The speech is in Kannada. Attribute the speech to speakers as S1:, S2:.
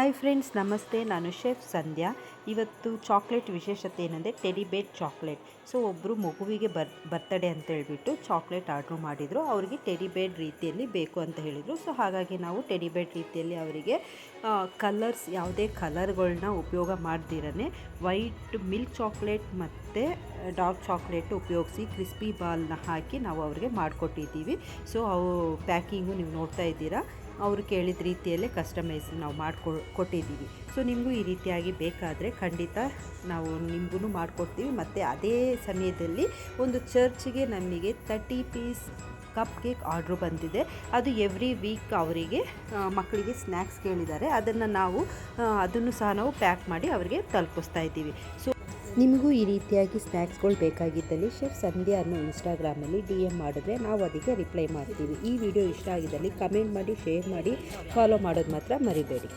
S1: ಹಾಯ್ ಫ್ರೆಂಡ್ಸ್, ನಮಸ್ತೆ. ನಾನು ಶೆಫ್ ಸಂಧ್ಯಾ. ಇವತ್ತು ಚಾಕ್ಲೇಟ್ ವಿಶೇಷತೆ ಏನಂದರೆ ಟೆಡಿ ಬೇರ್ ಚಾಕ್ಲೇಟ್. ಸೊ ಒಬ್ಬರು ಮಗುವಿಗೆ ಬರ್ತಡೇ ಅಂತ ಹೇಳಿಬಿಟ್ಟು ಚಾಕ್ಲೇಟ್ ಆರ್ಡ್ರ್ ಮಾಡಿದರು. ಅವರಿಗೆ ಟೆಡಿ ಬೇರ್ ರೀತಿಯಲ್ಲಿ ಬೇಕು ಅಂತ ಹೇಳಿದರು. ಸೊ ಹಾಗಾಗಿ ನಾವು ಟೆಡಿ ಬೇರ್ ರೀತಿಯಲ್ಲಿ ಅವರಿಗೆ ಕಲರ್ಸ್, ಯಾವುದೇ ಕಲರ್ಗಳನ್ನ ಉಪಯೋಗ ಮಾಡ್ದಿರೇ ವೈಟ್ ಮಿಲ್ಕ್ ಚಾಕ್ಲೇಟ್ ಮತ್ತು ಡಾರ್ಕ್ ಚಾಕ್ಲೇಟ್ ಉಪಯೋಗಿಸಿ ಕ್ರಿಸ್ಪಿ ಬಾಲ್ನ ಹಾಕಿ ನಾವು ಅವರಿಗೆ ಮಾಡಿಕೊಟ್ಟಿದ್ದೀವಿ. ಸೊ ಅವು ಪ್ಯಾಕಿಂಗು ನೀವು ನೋಡ್ತಾ ಇದ್ದೀರಾ. ಅವರು ಕೇಳಿದ ರೀತಿಯಲ್ಲೇ ಕಸ್ಟಮೈಸ್ ನಾವು ಕೊಟ್ಟಿದ್ದೀವಿ. ಸೊ ನಿಮಗೂ ಈ ರೀತಿಯಾಗಿ ಬೇಕಾದರೆ ಖಂಡಿತ ನಾವು ನಿಮಗೂ ಮಾಡಿಕೊಡ್ತೀವಿ. ಮತ್ತು ಅದೇ ಸಮಯದಲ್ಲಿ ಒಂದು ಚರ್ಚ್ಗೆ ನಮಗೆ 30 ಪೀಸ್ ಕಪ್ ಕೇಕ್ ಆರ್ಡ್ರು ಬಂದಿದೆ. ಅದು ಎವ್ರಿ ವೀಕ್ ಅವರಿಗೆ ಮಕ್ಕಳಿಗೆ ಸ್ನ್ಯಾಕ್ಸ್ ಕೇಳಿದ್ದಾರೆ. ಅದನ್ನು ಸಹ ನಾವು ಪ್ಯಾಕ್ ಮಾಡಿ ಅವರಿಗೆ ತಲುಪಿಸ್ತಾ ಇದ್ದೀವಿ. ಸೊ ನಿಮಗೂ ಈ ರೀತಿಯಾಗಿ ಸ್ನ್ಯಾಕ್ಸ್ಗಳು ಬೇಕಾಗಿದ್ದಲ್ಲಿ ಶೆಫ್ ಸಂಧ್ಯಾ ಅನ್ನೋ ಇನ್ಸ್ಟಾಗ್ರಾಮಲ್ಲಿ DM ಮಾಡಿದ್ರೆ ನಾವು ಅದಕ್ಕೆ ರಿಪ್ಲೈ ಮಾಡ್ತೀವಿ. ಈ ವಿಡಿಯೋ ಇಷ್ಟ ಆಗಿದ್ದಲ್ಲಿ ಕಮೆಂಟ್ ಮಾಡಿ, ಶೇರ್ ಮಾಡಿ, ಫಾಲೋ ಮಾಡೋದು ಮಾತ್ರ ಮರಿಬೇಡಿ.